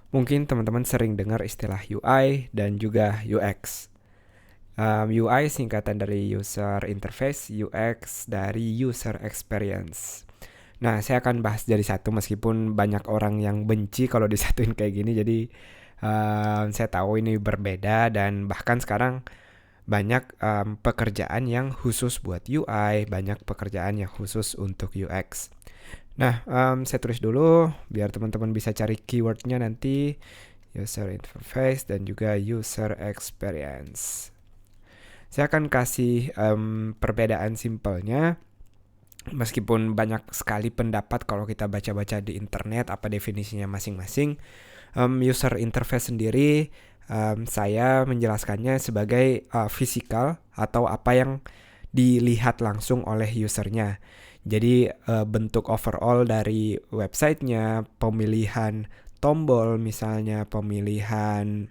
Mungkin teman-teman sering dengar istilah UI dan juga UX. UI singkatan dari User Interface, UX dari User Experience. Nah, saya akan bahas jadi satu meskipun banyak orang yang benci kalau disatuin kayak gini. Jadi, saya tahu ini berbeda dan bahkan sekarang banyak pekerjaan yang khusus buat UI, banyak pekerjaan yang khusus untuk UX. Nah, saya tulis dulu biar teman-teman bisa cari keywordnya nanti, user interface dan juga user experience. Saya akan kasih perbedaan simpelnya, meskipun banyak sekali pendapat kalau kita baca-baca di internet apa definisinya masing-masing. User interface sendiri, saya menjelaskannya sebagai physical atau apa yang dilihat langsung oleh usernya. Jadi bentuk overall dari websitenya, pemilihan tombol misalnya, pemilihan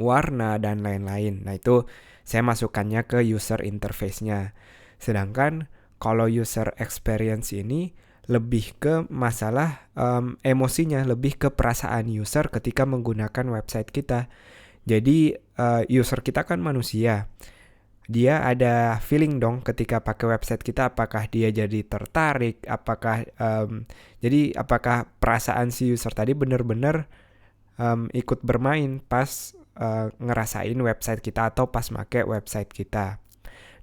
warna dan lain-lain. Nah itu saya masukkannya ke user interface-nya. Sedangkan kalau user experience ini lebih ke masalah emosinya, lebih ke perasaan user ketika menggunakan website kita. Jadi user kita kan manusia, dia ada feeling dong ketika pakai website kita, apakah dia jadi tertarik, apakah perasaan si user tadi benar-benar ikut bermain pas ngerasain website kita atau pas make website kita.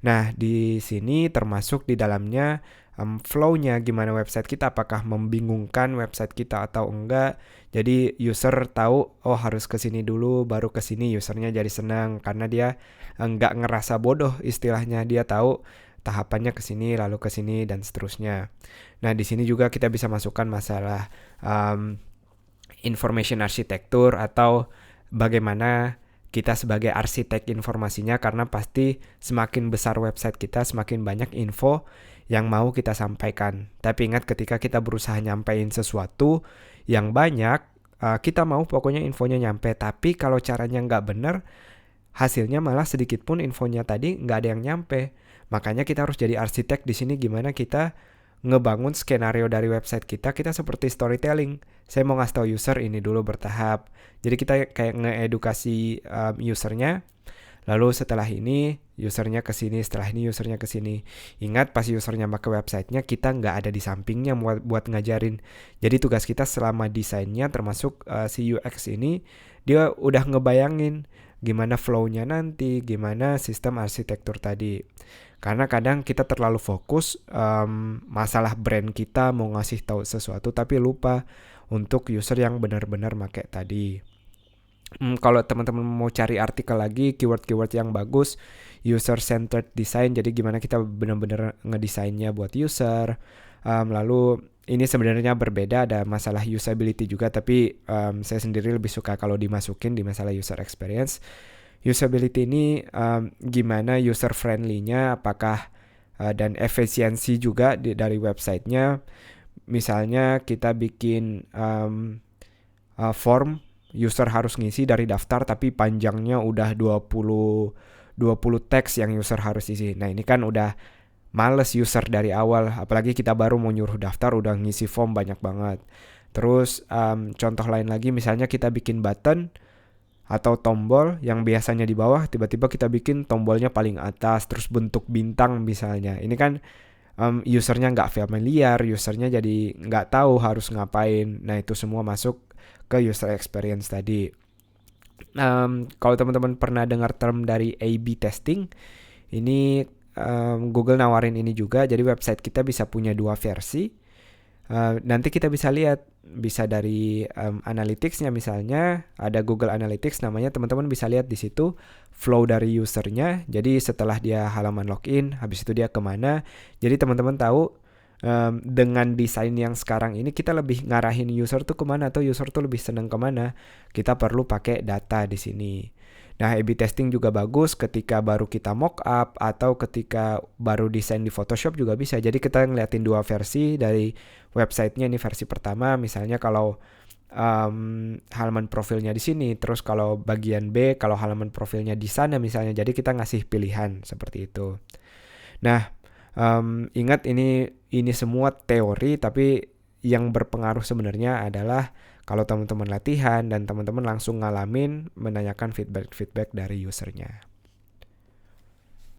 Nah, di sini termasuk di dalamnya flow-nya gimana website kita, apakah membingungkan website kita atau enggak. Jadi user tahu, oh harus ke sini dulu, baru ke sini, usernya jadi senang karena dia enggak ngerasa bodoh istilahnya, dia tahu tahapannya ke sini, lalu ke sini dan seterusnya. Nah, di sini juga kita bisa masukkan masalah um, information arsitektur atau bagaimana kita sebagai arsitek informasinya, karena pasti semakin besar website kita semakin banyak info yang mau kita sampaikan. Tapi ingat ketika kita berusaha nyampein sesuatu yang banyak, kita mau pokoknya infonya nyampe. Tapi kalau caranya nggak bener, hasilnya malah sedikit pun infonya tadi nggak ada yang nyampe. Makanya kita harus jadi arsitek di sini, gimana kita ngebangun skenario dari website kita. Kita seperti storytelling. Saya mau ngasih tahu user ini dulu bertahap. Jadi kita kayak ngeedukasi usernya. Lalu setelah ini usernya ke sini, setelah ini usernya ke sini. Ingat pas usernya pakai websitenya, kita nggak ada di sampingnya buat ngajarin. Jadi tugas kita selama desainnya termasuk si UX ini, dia udah ngebayangin gimana flow-nya nanti, gimana sistem arsitektur tadi. Karena kadang kita terlalu fokus masalah brand kita mau ngasih tahu sesuatu tapi lupa untuk user yang benar-benar make tadi. Kalau teman-teman mau cari artikel lagi, keyword-keyword yang bagus, user-centered design, jadi gimana kita benar-benar ngedesainnya buat user. Lalu ini sebenarnya berbeda, ada masalah usability juga, tapi saya sendiri lebih suka kalau dimasukin di masalah user experience. Usability ini gimana user friendly-nya, apakah dan efisiensi juga dari websitenya. Misalnya kita bikin form, user harus ngisi dari daftar tapi panjangnya udah 20 teks yang user harus isi. Nah ini kan udah males user dari awal, apalagi kita baru mau nyuruh daftar udah ngisi form banyak banget. Terus contoh lain lagi, misalnya kita bikin button atau tombol yang biasanya di bawah, tiba-tiba kita bikin tombolnya paling atas, terus bentuk bintang misalnya. Ini kan usernya nggak familiar, usernya jadi nggak tahu harus ngapain. Nah itu semua masuk ke user experience tadi. Kalau teman-teman pernah dengar term dari A/B testing, ini Google nawarin ini juga. Jadi website kita bisa punya dua versi. Nanti kita bisa lihat, bisa dari analytics-nya, misalnya ada Google Analytics namanya, teman-teman bisa lihat di situ flow dari usernya. Jadi setelah dia halaman login, habis itu dia kemana. Jadi teman-teman tahu dengan desain yang sekarang ini kita lebih ngarahin user tuh kemana, atau user tuh lebih seneng kemana. Kita perlu pakai data di sini. Nah, A/B testing juga bagus ketika baru kita mock up atau ketika baru desain di Photoshop juga bisa. Jadi kita ngeliatin dua versi dari websitenya. Ini versi pertama, misalnya kalau halaman profilnya di sini, terus kalau bagian B kalau halaman profilnya di sana misalnya. Jadi kita ngasih pilihan seperti itu. Nah, ingat ini semua teori, tapi yang berpengaruh sebenarnya adalah kalau teman-teman latihan dan teman-teman langsung ngalamin menanyakan feedback dari usernya.